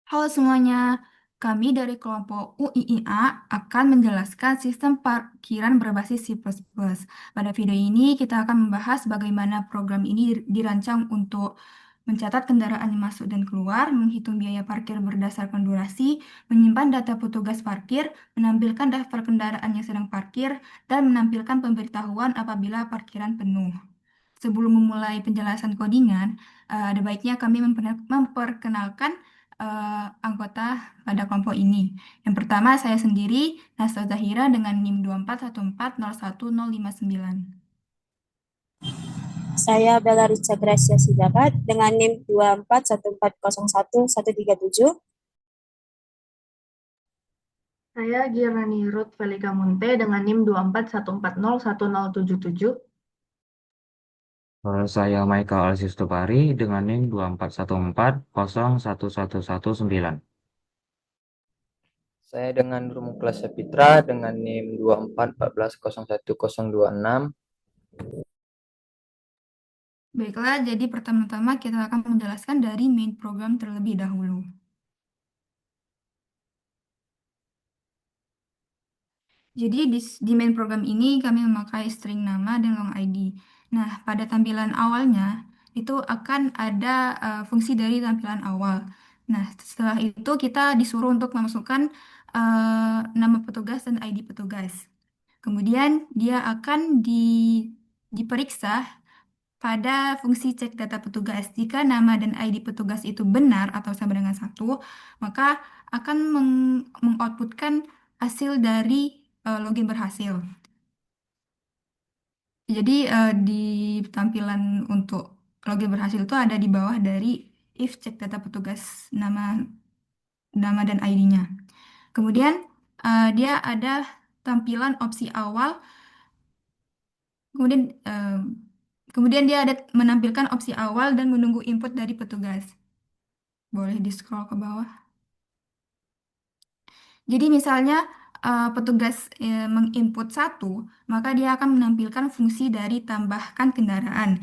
Halo semuanya, kami dari kelompok UIIA akan menjelaskan sistem parkiran berbasis C++. Pada video ini kita akan membahas bagaimana program ini dirancang untuk mencatat kendaraan yang masuk dan keluar, menghitung biaya parkir berdasarkan durasi, menyimpan data petugas parkir, menampilkan daftar kendaraan yang sedang parkir, dan menampilkan pemberitahuan apabila parkiran penuh. Sebelum memulai penjelasan codingan, ada baiknya kami memperkenalkan anggota pada kelompok ini. Yang pertama, saya sendiri, Nasta Zahira dengan NIM 241401059. Saya Bella Rica Gracia Sidakat dengan NIM 241401137. Saya Girani Ruth Velika Munte dengan NIM 241401077. Saya Michael Alsius Tupari dengan NIM 241401119. Saya dengan Nur Muklas Sapitra dengan NIM 2414011026. Baiklah, jadi pertama-tama kita akan menjelaskan dari main program terlebih dahulu. Jadi di main program ini kami memakai string nama dan long ID. Nah, pada tampilan awalnya itu akan ada fungsi dari tampilan awal. Nah, setelah itu kita disuruh untuk memasukkan nama petugas dan ID petugas. Kemudian dia akan diperiksa pada fungsi cek data petugas. Jika nama dan ID petugas itu benar atau sama dengan satu, maka akan mengoutputkan hasil dari login berhasil. Jadi di tampilan untuk login berhasil itu ada di bawah dari if cek data petugas nama dan ID-nya. Kemudian dia ada tampilan opsi awal. Kemudian kemudian dia ada menampilkan opsi awal dan menunggu input dari petugas. Boleh di-scroll ke bawah. Jadi misalnya petugas menginput satu, maka dia akan menampilkan fungsi dari tambahkan kendaraan.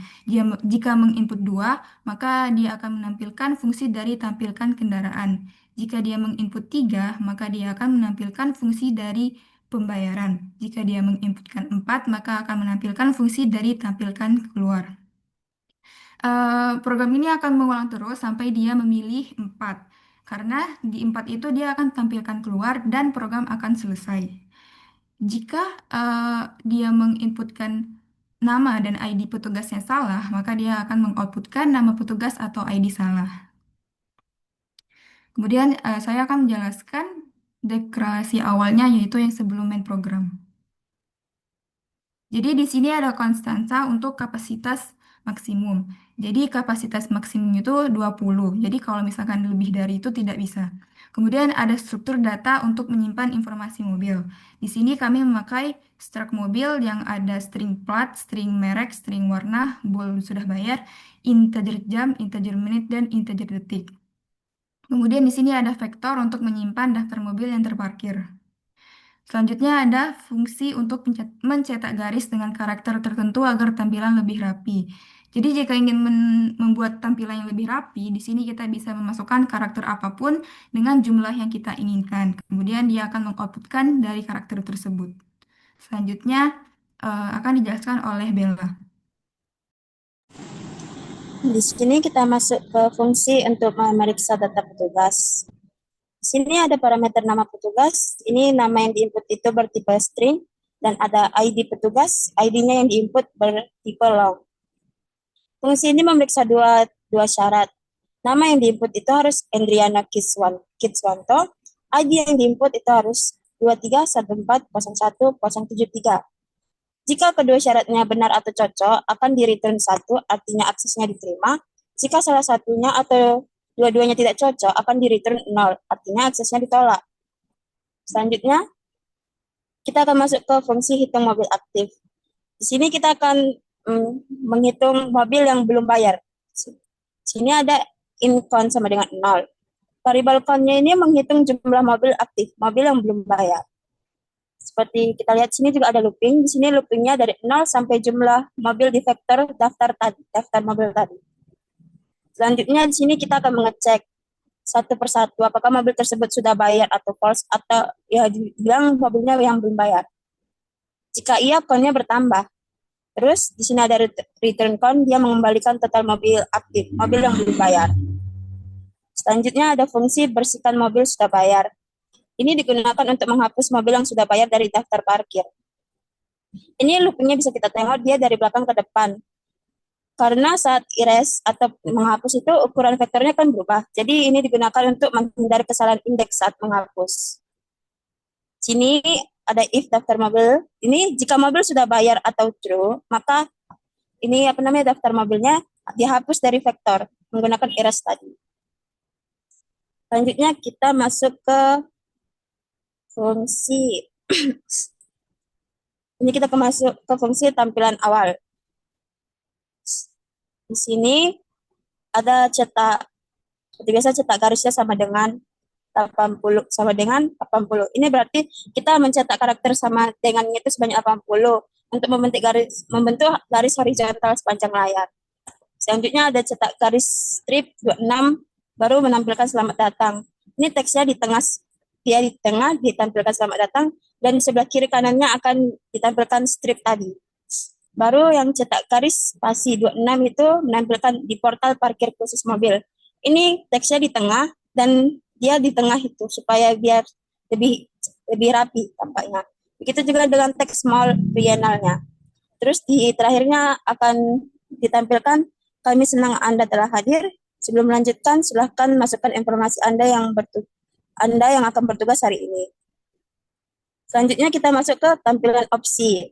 Jika menginput dua, maka dia akan menampilkan fungsi dari tampilkan kendaraan. Jika dia menginput tiga, maka dia akan menampilkan fungsi dari pembayaran. Jika dia menginputkan empat, maka akan menampilkan fungsi dari tampilkan keluar. Program ini akan mengulang terus sampai dia memilih 4. Karena di 4 itu dia akan tampilkan keluar dan program akan selesai. Jika dia menginputkan nama dan ID petugasnya salah, maka dia akan mengoutputkan nama petugas atau ID salah. Kemudian saya akan menjelaskan deklarasi awalnya yaitu yang sebelum main program. Jadi di sini ada konstansa untuk kapasitas maksimum. Jadi kapasitas maksimum itu 20. Jadi kalau misalkan lebih dari itu tidak bisa. Kemudian ada struktur data untuk menyimpan informasi mobil. Di sini kami memakai struct mobil yang ada string plat, string merek, string warna, bool sudah bayar, integer jam, integer menit, dan integer detik. Kemudian di sini ada vektor untuk menyimpan daftar mobil yang terparkir. Selanjutnya ada fungsi untuk mencetak garis dengan karakter tertentu agar tampilan lebih rapi. Jadi jika ingin membuat tampilan yang lebih rapi, di sini kita bisa memasukkan karakter apapun dengan jumlah yang kita inginkan. Kemudian dia akan mengoutputkan dari karakter tersebut. Selanjutnya akan dijelaskan oleh Bella. Di sini kita masuk ke fungsi untuk memeriksa data petugas. Di sini ada parameter nama petugas. Ini nama yang diinput itu bertipe string dan ada ID petugas. ID-nya yang diinput bertipe long. Fungsi ini memeriksa dua syarat. Nama yang diinput itu harus Endriana Kidswanto. ID yang diinput itu harus 23140173. Jika kedua syaratnya benar atau cocok, akan di return 1, artinya aksesnya diterima. Jika salah satunya atau dua-duanya tidak cocok, akan di return 0, artinya aksesnya ditolak. Selanjutnya, kita akan masuk ke fungsi hitung mobil aktif. Di sini kita akan menghitung mobil yang belum bayar. Di sini ada in count sama dengan 0. Variable count-nya ini menghitung jumlah mobil aktif, mobil yang belum bayar. Seperti kita lihat sini juga ada looping. Di sini loopingnya dari 0 sampai jumlah mobil di daftar mobil tadi. Selanjutnya di sini kita akan mengecek satu persatu apakah mobil tersebut sudah bayar atau false, atau ya dibilang mobilnya yang belum bayar. Jika iya, count-nya bertambah. Terus di sini ada return count, dia mengembalikan total mobil aktif, mobil yang belum bayar. Selanjutnya ada fungsi bersihkan mobil sudah bayar. Ini digunakan untuk menghapus mobil yang sudah bayar dari daftar parkir. Ini loopingnya bisa kita tengok dia dari belakang ke depan. Karena saat erase atau menghapus itu ukuran vektornya kan berubah. Jadi ini digunakan untuk menghindari kesalahan indeks saat menghapus. Sini ada if daftar mobil. Ini jika mobil sudah bayar atau true, maka ini daftar mobilnya dihapus dari vektor menggunakan erase tadi. Selanjutnya kita masuk ke fungsi. Ini kita masuk ke fungsi tampilan awal. Di sini ada cetak, seperti biasa cetak garisnya sama dengan 80 sama dengan 80. Ini berarti kita mencetak karakter sama dengannya itu sebanyak 80 untuk membentuk garis horizontal sepanjang layar. Selanjutnya ada cetak garis strip 26 baru menampilkan selamat datang. Ini teksnya di tengah ditampilkan selamat datang, dan di sebelah kiri kanannya akan ditampilkan strip tadi. Baru yang cetak garis spasi 26 itu menampilkan di portal parkir khusus mobil. Ini teksnya di tengah dan dia di tengah itu supaya biar lebih rapi tampaknya. Begitu juga dengan teks small bienalnya. Terus di terakhirnya akan ditampilkan kami senang Anda telah hadir. Sebelum melanjutkan, silahkan masukkan informasi Anda yang akan bertugas hari ini. Selanjutnya kita masuk ke tampilan opsi.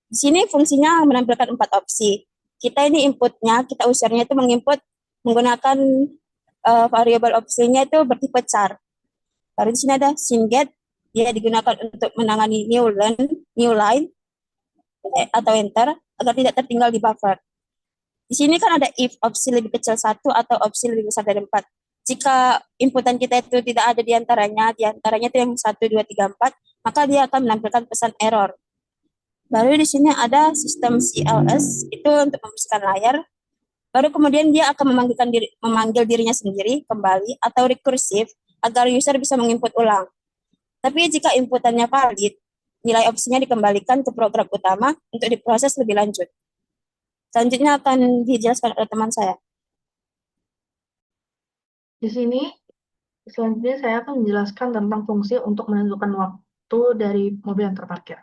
Di sini fungsinya menampilkan 4 opsi. Kita ini inputnya, kita usernya itu menginput menggunakan variabel opsinya itu bertipe char. Lalu di sini ada synget, dia digunakan untuk menangani new line atau enter agar tidak tertinggal di buffer. Di sini kan ada if opsi lebih kecil 1 atau opsi lebih besar dari 4. Jika inputan kita itu tidak ada di antaranya itu yang 1, 2, 3, 4, maka dia akan menampilkan pesan error. Baru di sini ada sistem CLS, itu untuk membersihkan layar. Baru kemudian dia akan memanggil dirinya sendiri kembali atau rekursif agar user bisa menginput ulang. Tapi jika inputannya valid, nilai opsinya dikembalikan ke program utama untuk diproses lebih lanjut. Selanjutnya akan dijelaskan oleh teman saya. Di sini, selanjutnya saya akan menjelaskan tentang fungsi untuk menentukan waktu dari mobil yang terparkir.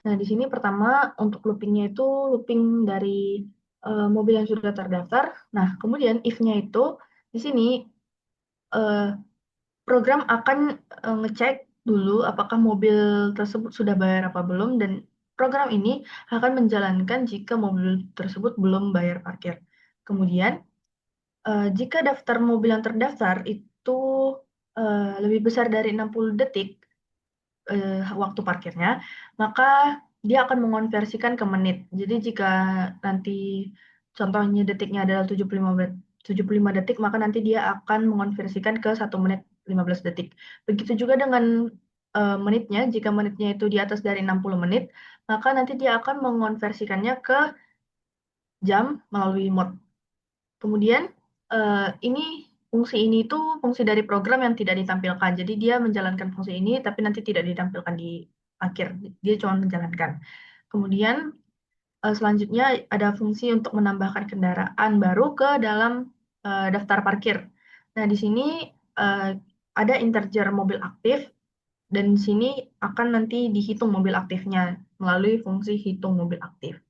Nah, di sini pertama untuk loopingnya itu looping dari mobil yang sudah terdaftar. Nah, kemudian if-nya itu di sini program akan ngecek dulu apakah mobil tersebut sudah bayar apa belum, dan program ini akan menjalankan jika mobil tersebut belum bayar parkir. Kemudian jika daftar mobil yang terdaftar itu lebih besar dari 60 detik waktu parkirnya, maka dia akan mengonversikan ke menit. Jadi jika nanti contohnya detiknya adalah 75 detik, maka nanti dia akan mengonversikan ke 1 menit 15 detik. Begitu juga dengan menitnya, jika menitnya itu di atas dari 60 menit, maka nanti dia akan mengonversikannya ke jam melalui mode. Kemudian fungsi ini itu fungsi dari program yang tidak ditampilkan. Jadi dia menjalankan fungsi ini tapi nanti tidak ditampilkan di akhir. Dia cuma menjalankan. Kemudian selanjutnya ada fungsi untuk menambahkan kendaraan baru ke dalam daftar parkir. Nah, di sini ada integer mobil aktif, dan di sini akan nanti dihitung mobil aktifnya melalui fungsi hitung mobil aktif.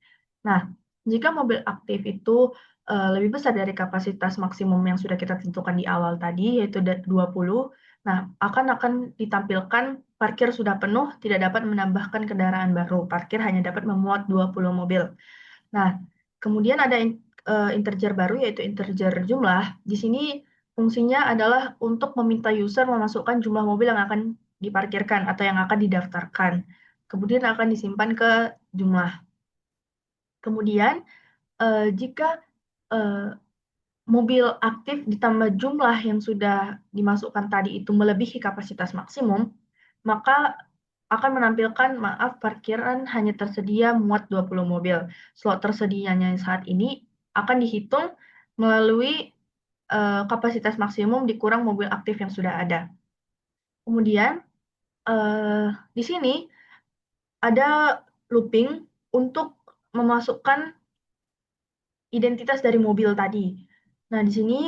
Nah, jika mobil aktif itu lebih besar dari kapasitas maksimum yang sudah kita tentukan di awal tadi, yaitu 20, nah akan ditampilkan parkir sudah penuh, tidak dapat menambahkan kendaraan baru. Parkir hanya dapat memuat 20 mobil. Nah, kemudian ada integer baru, yaitu integer jumlah. Di sini fungsinya adalah untuk meminta user memasukkan jumlah mobil yang akan diparkirkan atau yang akan didaftarkan. Kemudian akan disimpan ke jumlah. Kemudian jika mobil aktif ditambah jumlah yang sudah dimasukkan tadi itu melebihi kapasitas maksimum, maka akan menampilkan parkiran hanya tersedia muat 20 mobil. Slot tersedianya saat ini akan dihitung melalui kapasitas maksimum dikurang mobil aktif yang sudah ada. Kemudian di sini ada looping untuk memasukkan identitas dari mobil tadi. Nah, di sini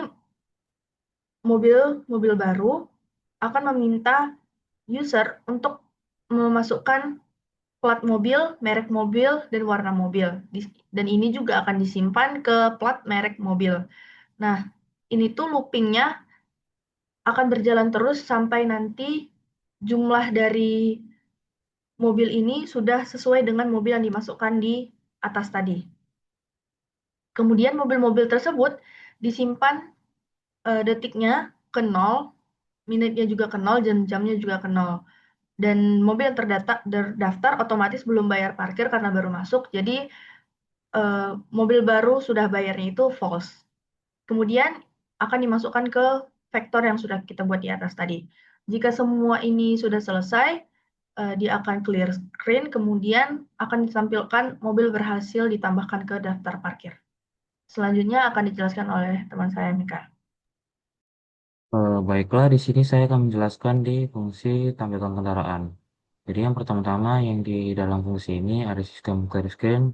mobil baru akan meminta user untuk memasukkan plat mobil, merek mobil, dan warna mobil. Dan ini juga akan disimpan ke plat merek mobil. Nah, ini tuh loopingnya akan berjalan terus sampai nanti jumlah dari mobil ini sudah sesuai dengan mobil yang dimasukkan di atas tadi. Kemudian mobil-mobil tersebut disimpan detiknya ke 0, menitnya juga ke 0, dan jamnya juga ke 0. Dan mobil yang terdaftar otomatis belum bayar parkir karena baru masuk, jadi mobil baru sudah bayarnya itu false. Kemudian akan dimasukkan ke vektor yang sudah kita buat di atas tadi. Jika semua ini sudah selesai, dia akan clear screen, kemudian akan ditampilkan mobil berhasil ditambahkan ke daftar parkir. Selanjutnya akan dijelaskan oleh teman saya, Mika. Baiklah, di sini saya akan menjelaskan di fungsi tampilkan kendaraan. Jadi yang pertama-tama yang di dalam fungsi ini ada sistem clear screen.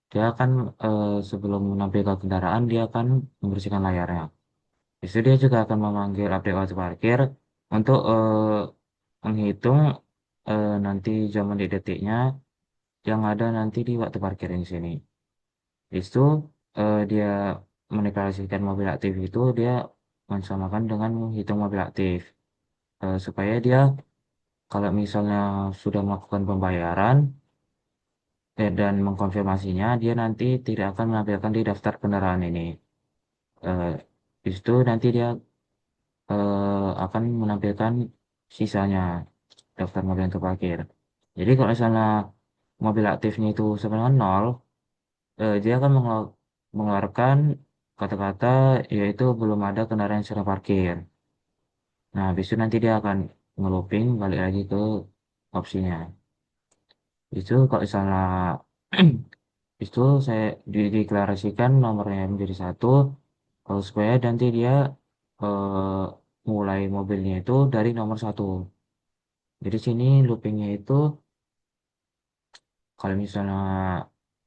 Dia akan sebelum menampilkan kendaraan, dia akan membersihkan layarnya. Itu dia juga akan memanggil update waktu parkir untuk menghitung nanti jam menit detiknya yang ada nanti di waktu parkir di sini. Itu dia mendeklarasikan mobil aktif itu dia mensamakan dengan menghitung mobil aktif supaya dia kalau misalnya sudah melakukan pembayaran dan mengkonfirmasinya dia nanti tidak akan menampilkan di daftar kendaraan ini. Di situ nanti dia akan menampilkan sisanya daftar mobil yang terparkir. Jadi kalau misalnya mobil aktifnya itu sama dengan 0, dia akan mengeluarkan kata-kata yaitu belum ada kendaraan yang sedang parkir. Nah, habis itu nanti dia akan ngelooping balik lagi ke opsinya. Itu kalau misalnya itu saya dideklarasikan nomornya menjadi 1, kalau supaya nanti dia eh, mulai mobilnya itu dari nomor 1. Jadi sini loopingnya itu kalau misalnya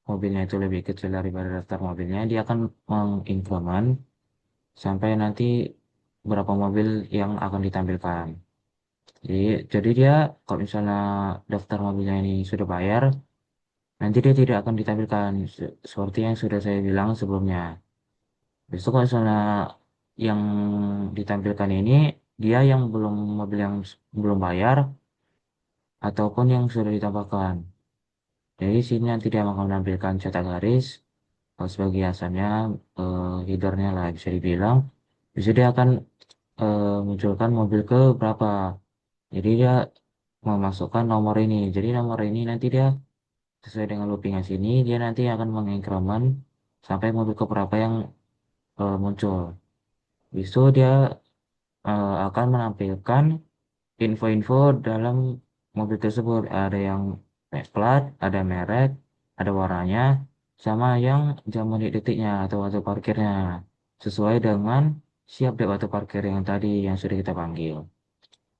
mobilnya itu lebih kecil daripada daftar mobilnya, dia akan mengincrement sampai nanti berapa mobil yang akan ditampilkan. Jadi dia kalau misalnya daftar mobilnya ini sudah bayar, nanti dia tidak akan ditampilkan seperti yang sudah saya bilang sebelumnya. Besok kalau misalnya yang ditampilkan ini dia yang belum mobil yang belum bayar ataupun yang sudah ditambahkan. Jadi sini nanti dia akan menampilkan cetak garis sebagai hiasannya, headernya lah bisa dibilang. Bisa dia akan munculkan mobil ke berapa. Jadi dia memasukkan nomor ini. Jadi nomor ini nanti dia sesuai dengan loopingan sini dia nanti akan mengincrement sampai mobil ke berapa yang muncul. Bisa dia akan menampilkan info-info dalam mobil tersebut. Ada yang plat, ada merek, ada warnanya, sama yang jam menit detiknya atau waktu parkirnya. Sesuai dengan siap dek waktu parkir yang tadi yang sudah kita panggil.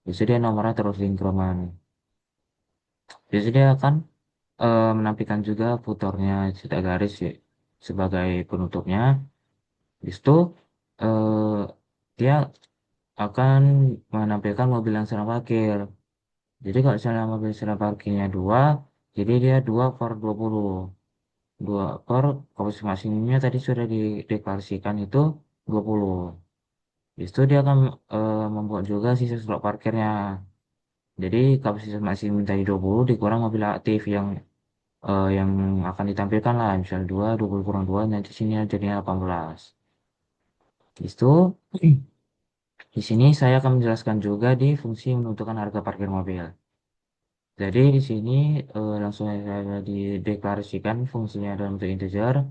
Bisa dia nomornya terus increment. Bisa dia akan menampilkan juga putarnya cetak garis ya, sebagai penutupnya. Habis itu eh, dia akan menampilkan mobil yang sedang parkir. Jadi kalau misalnya mobil sedang parkirnya 2, jadi dia 2 per 20. 2 per kapasitas maksimumnya tadi sudah dideklarasikan itu 20. Habis itu dia akan membuat juga sisa slot parkirnya. Jadi kapasitas maksimum tadi 20 dikurang mobil aktif yang akan ditampilkan lah. Misalnya 2, 20 kurang 2, nanti sini jadinya 18. Itu di sini saya akan menjelaskan juga di fungsi menentukan harga parkir mobil. Jadi di sini langsung saya dideklarasikan fungsinya dalam bentuk integer.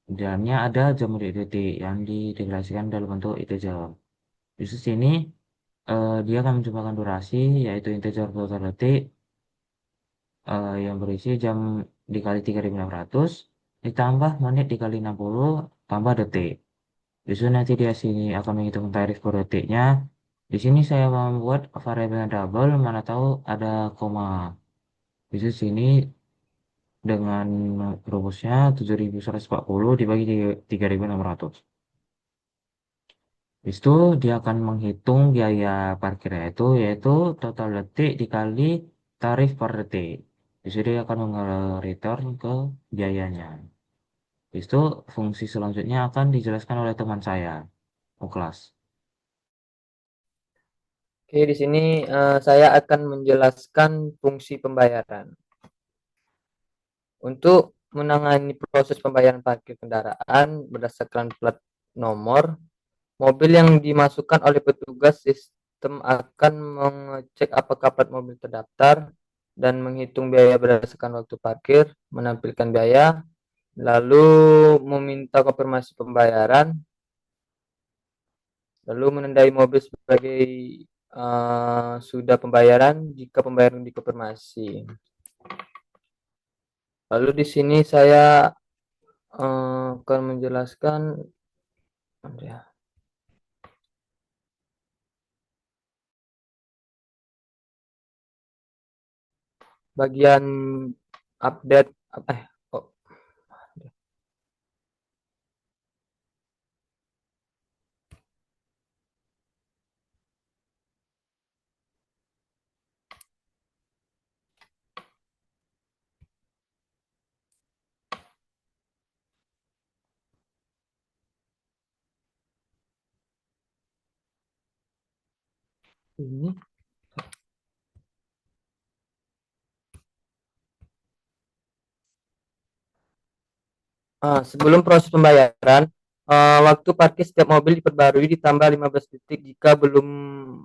Dalamnya ada jam detik yang dideklarasikan dalam bentuk integer. Di sini dia akan mencobakan durasi yaitu integer total detik yang berisi jam dikali 3.600 ditambah menit dikali 60 tambah detik. Justru nanti dia sini akan menghitung tarif per detiknya. Di sini saya membuat variabel double, mana tahu ada koma. Di sini dengan rumusnya 7.140 dibagi 3.600. Habis itu dia akan menghitung biaya parkirnya itu, yaitu total detik dikali tarif per detik. Habis itu dia akan return ke biayanya. Habis itu fungsi selanjutnya akan dijelaskan oleh teman saya, Muklas. Oke, di sini saya akan menjelaskan fungsi pembayaran. Untuk menangani proses pembayaran parkir kendaraan berdasarkan plat nomor, mobil yang dimasukkan oleh petugas sistem akan mengecek apakah plat mobil terdaftar dan menghitung biaya berdasarkan waktu parkir, menampilkan biaya, lalu meminta konfirmasi pembayaran, lalu menandai mobil sebagai sudah pembayaran jika pembayaran dikonfirmasi. Lalu di sini saya akan menjelaskan bagian update oh, ini sebelum proses pembayaran, waktu parkir setiap mobil diperbarui ditambah 15 detik jika belum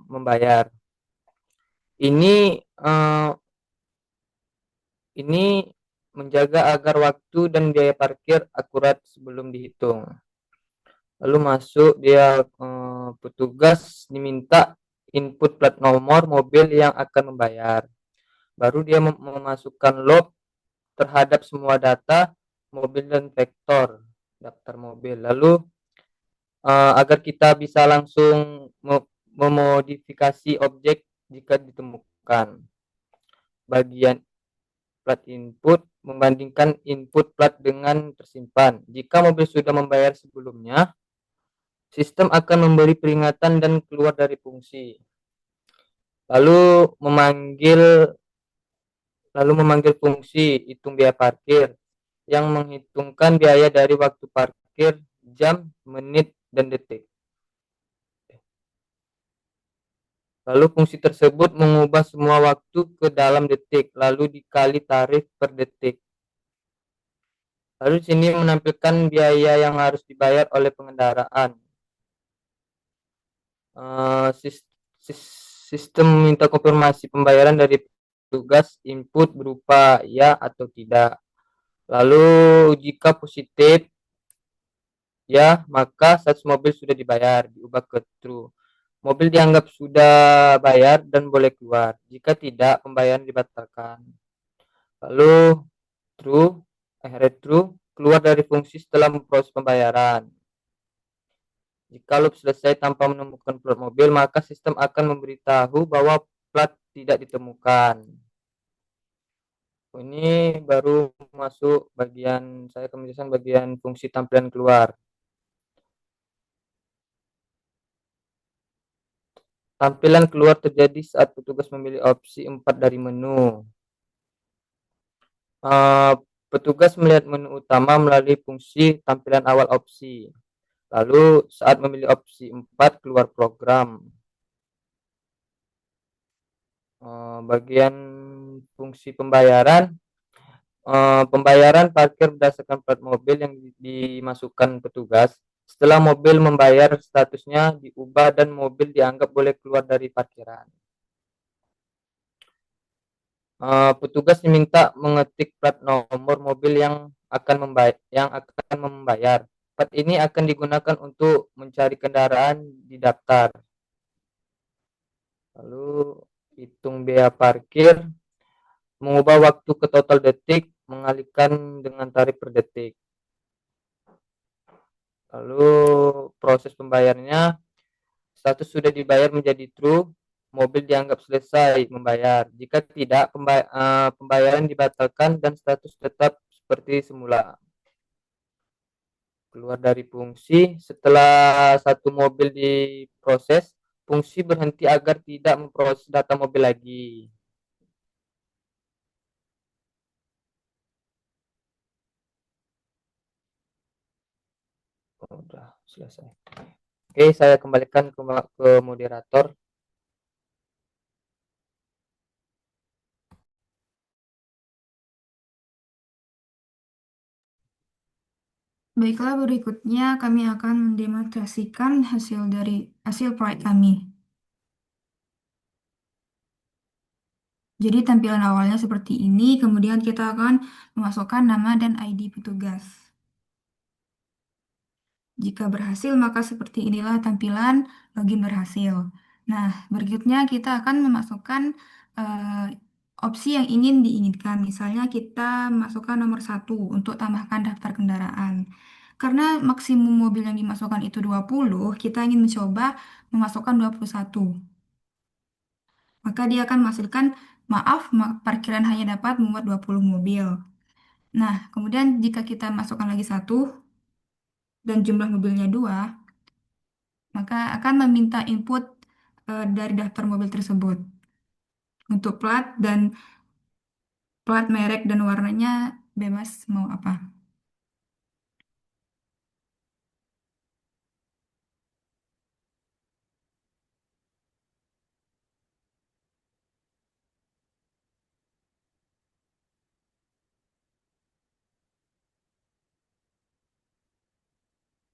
membayar. Ini menjaga agar waktu dan biaya parkir akurat sebelum dihitung. Lalu masuk dia petugas diminta input plat nomor mobil yang akan membayar. Baru dia memasukkan log terhadap semua data mobil dan vektor daftar mobil. Lalu agar kita bisa langsung memodifikasi objek jika ditemukan. Bagian plat input membandingkan input plat dengan tersimpan. Jika mobil sudah membayar sebelumnya, sistem akan memberi peringatan dan keluar dari fungsi. Lalu memanggil fungsi hitung biaya parkir yang menghitungkan biaya dari waktu parkir, jam, menit, dan detik. Lalu fungsi tersebut mengubah semua waktu ke dalam detik, lalu dikali tarif per detik. Lalu di sini menampilkan biaya yang harus dibayar oleh pengendaraan. Sistem meminta konfirmasi pembayaran dari petugas input berupa ya atau tidak. Lalu jika positif ya, maka status mobil sudah dibayar, diubah ke true. Mobil dianggap sudah bayar dan boleh keluar. Jika tidak, pembayaran dibatalkan. Lalu true, keluar dari fungsi setelah memproses pembayaran. Jika loop selesai tanpa menemukan plat mobil, maka sistem akan memberitahu bahwa plat tidak ditemukan. Ini baru masuk bagian, saya akan menjelaskan bagian fungsi tampilan keluar. Tampilan keluar terjadi saat petugas memilih opsi 4 dari menu. Petugas melihat menu utama melalui fungsi tampilan awal opsi. Lalu saat memilih opsi 4 keluar program. Bagian fungsi pembayaran. Pembayaran parkir berdasarkan plat mobil yang dimasukkan petugas. Setelah mobil membayar, statusnya diubah dan mobil dianggap boleh keluar dari parkiran. Petugas diminta mengetik plat nomor mobil yang akan membayar. Plat ini akan digunakan untuk mencari kendaraan di daftar. Lalu hitung biaya parkir, mengubah waktu ke total detik, mengalihkan dengan tarif per detik. Lalu proses pembayarannya, status sudah dibayar menjadi true, mobil dianggap selesai membayar. Jika tidak, pembayaran dibatalkan dan status tetap seperti semula. Keluar dari fungsi, setelah satu mobil diproses, fungsi berhenti agar tidak memproses data mobil lagi. Udah selesai. Oke, saya kembalikan ke moderator. Baiklah, berikutnya kami akan mendemonstrasikan hasil proyek kami. Jadi tampilan awalnya seperti ini, kemudian kita akan memasukkan nama dan ID petugas. Jika berhasil, maka seperti inilah tampilan login berhasil. Nah, berikutnya kita akan memasukkan opsi yang ingin diinginkan. Misalnya kita masukkan nomor 1 untuk tambahkan daftar kendaraan. Karena maksimum mobil yang dimasukkan itu 20, kita ingin mencoba memasukkan 21. Maka dia akan menghasilkan, maaf, parkiran hanya dapat memuat 20 mobil. Nah, kemudian jika kita masukkan lagi 1 dan jumlah mobilnya 2, maka akan meminta input dari daftar mobil tersebut untuk plat merek dan warnanya bebas mau apa.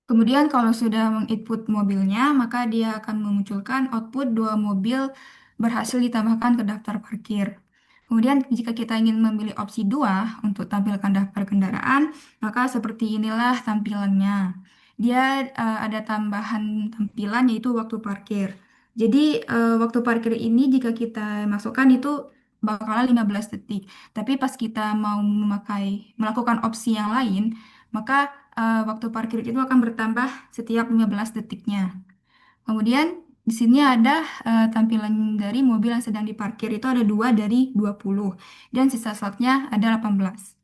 Kemudian kalau sudah menginput mobilnya, maka dia akan memunculkan output 2 mobil berhasil ditambahkan ke daftar parkir. Kemudian jika kita ingin memilih opsi 2 untuk tampilkan daftar kendaraan, maka seperti inilah tampilannya. Dia ada tambahan tampilan yaitu waktu parkir. Jadi waktu parkir ini jika kita masukkan itu bakalan 15 detik. Tapi pas kita mau melakukan opsi yang lain, maka waktu parkir itu akan bertambah setiap 15 detiknya. Kemudian di sini ada tampilan dari mobil yang sedang diparkir itu ada 2 dari 20 dan sisa slotnya ada 18.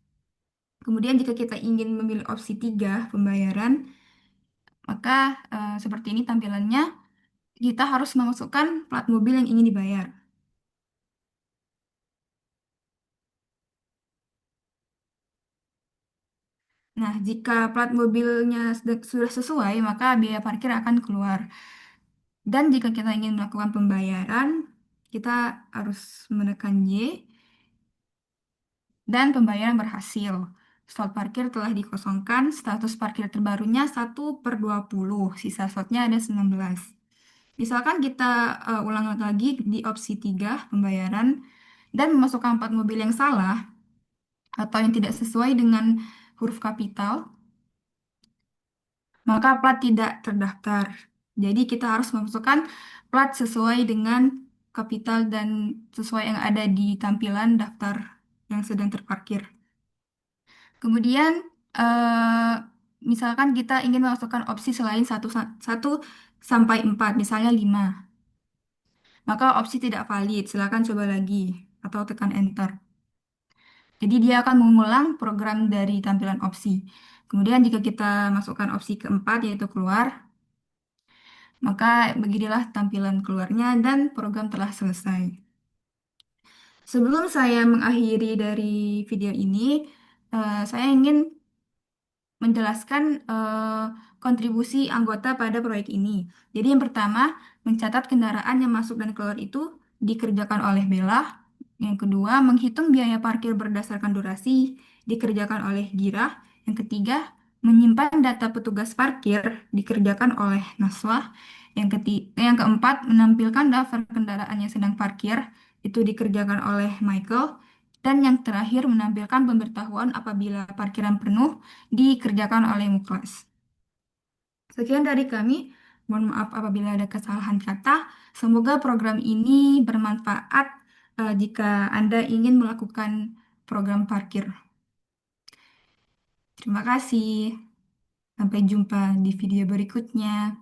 Kemudian jika kita ingin memilih opsi 3 pembayaran, maka seperti ini tampilannya. Kita harus memasukkan plat mobil yang ingin dibayar. Nah, jika plat mobilnya sudah sesuai, maka biaya parkir akan keluar. Dan jika kita ingin melakukan pembayaran, kita harus menekan Y dan pembayaran berhasil. Slot parkir telah dikosongkan, status parkir terbarunya 1/20, sisa slotnya ada 19. Misalkan kita ulang lagi di opsi 3 pembayaran dan memasukkan plat mobil yang salah atau yang tidak sesuai dengan huruf kapital, maka plat tidak terdaftar. Jadi kita harus memasukkan plat sesuai dengan kapital dan sesuai yang ada di tampilan daftar yang sedang terparkir. Kemudian misalkan kita ingin memasukkan opsi selain 1 sampai 4, misalnya 5, maka opsi tidak valid. Silakan coba lagi atau tekan enter. Jadi dia akan mengulang program dari tampilan opsi. Kemudian jika kita masukkan opsi keempat yaitu keluar, maka beginilah tampilan keluarnya dan program telah selesai. Sebelum saya mengakhiri dari video ini, saya ingin menjelaskan kontribusi anggota pada proyek ini. Jadi yang pertama, mencatat kendaraan yang masuk dan keluar itu dikerjakan oleh Bella. Yang kedua, menghitung biaya parkir berdasarkan durasi dikerjakan oleh Gira. Yang ketiga, menyimpan data petugas parkir dikerjakan oleh Naswa. Yang keempat, menampilkan daftar kendaraan yang sedang parkir itu dikerjakan oleh Michael. Dan yang terakhir, menampilkan pemberitahuan apabila parkiran penuh dikerjakan oleh Muklas. Sekian dari kami. Mohon maaf apabila ada kesalahan kata. Semoga program ini bermanfaat jika Anda ingin melakukan program parkir. Terima kasih. Sampai jumpa di video berikutnya.